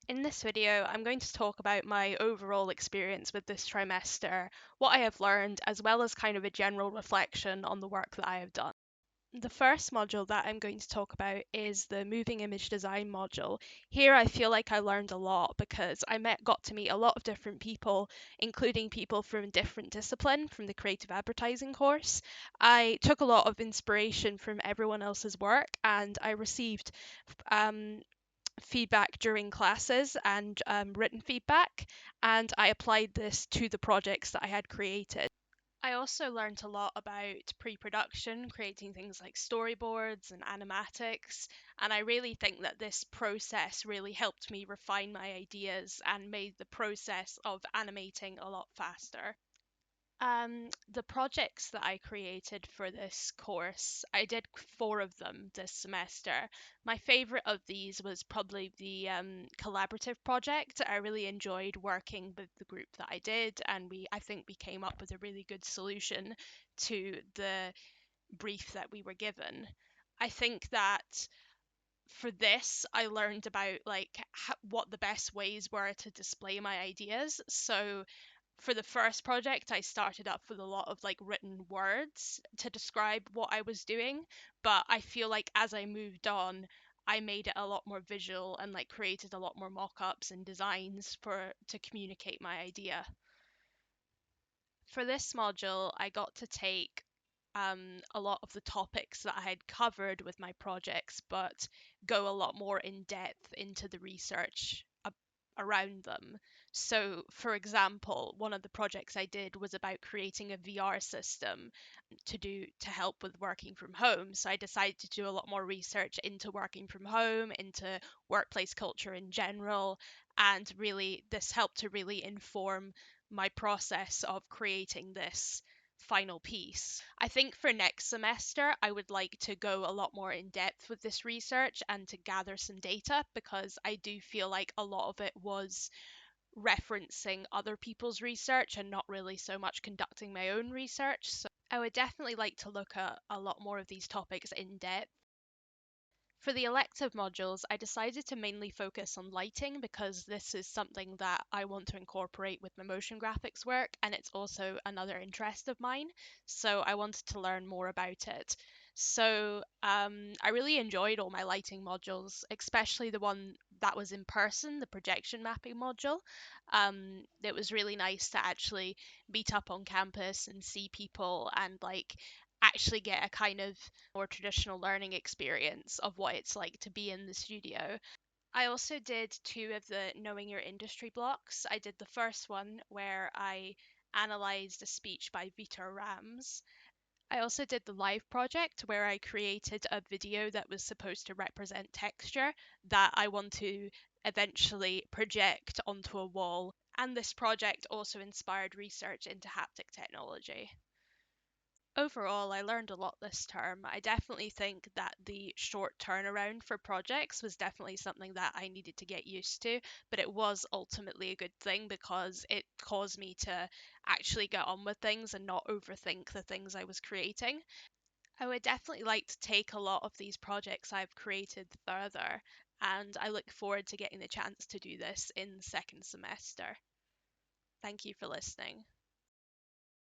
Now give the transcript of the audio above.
In this video, I'm going to talk about my overall experience with this trimester, what I have learned, as well as kind of a general reflection on the work that I have done. The first module that I'm going to talk about is the moving image design module. Here I feel like I learned a lot because got to meet a lot of different people, including people from different discipline from the creative advertising course. I took a lot of inspiration from everyone else's work and I received um, feedback during classes and written feedback, and I applied this to the projects that I had created. I also learned a lot about pre production, creating things like storyboards and animatics, and I really think that this process really helped me refine my ideas and made the process of animating a lot faster. The projects that I created for this course, I did four of them this semester. My favorite of these was probably the collaborative project. I really enjoyed working with the group that I did, and I think we came up with a really good solution to the brief that we were given. I think that for this, I learned about what the best ways were to display my ideas. So for the first project, I started up with a lot of written words to describe what I was doing, but I feel like as I moved on, I made it a lot more visual and created a lot more mock-ups and designs for to communicate my idea. For this module, I got to take a lot of the topics that I had covered with my projects, but go a lot more in depth into the research around them. So, for example, one of the projects I did was about creating a VR system to help with working from home. So I decided to do a lot more research into working from home, into workplace culture in general, and really this helped to really inform my process of creating this final piece. I think for next semester, I would like to go a lot more in depth with this research and to gather some data because I do feel like a lot of it was referencing other people's research and not really so much conducting my own research. So I would definitely like to look at a lot more of these topics in depth. For the elective modules, I decided to mainly focus on lighting because this is something that I want to incorporate with my motion graphics work, and it's also another interest of mine. So I wanted to learn more about it. So I really enjoyed all my lighting modules, especially the one that was in person, the projection mapping module. It was really nice to actually meet up on campus and see people and actually get a kind of more traditional learning experience of what it's like to be in the studio. I also did two of the Knowing Your Industry blocks. I did the first one where I analysed a speech by Vitor Rams. I also did the live project where I created a video that was supposed to represent texture that I want to eventually project onto a wall. And this project also inspired research into haptic technology. Overall, I learned a lot this term. I definitely think that the short turnaround for projects was definitely something that I needed to get used to, but it was ultimately a good thing because it caused me to actually get on with things and not overthink the things I was creating. I would definitely like to take a lot of these projects I've created further, and I look forward to getting the chance to do this in the second semester. Thank you for listening.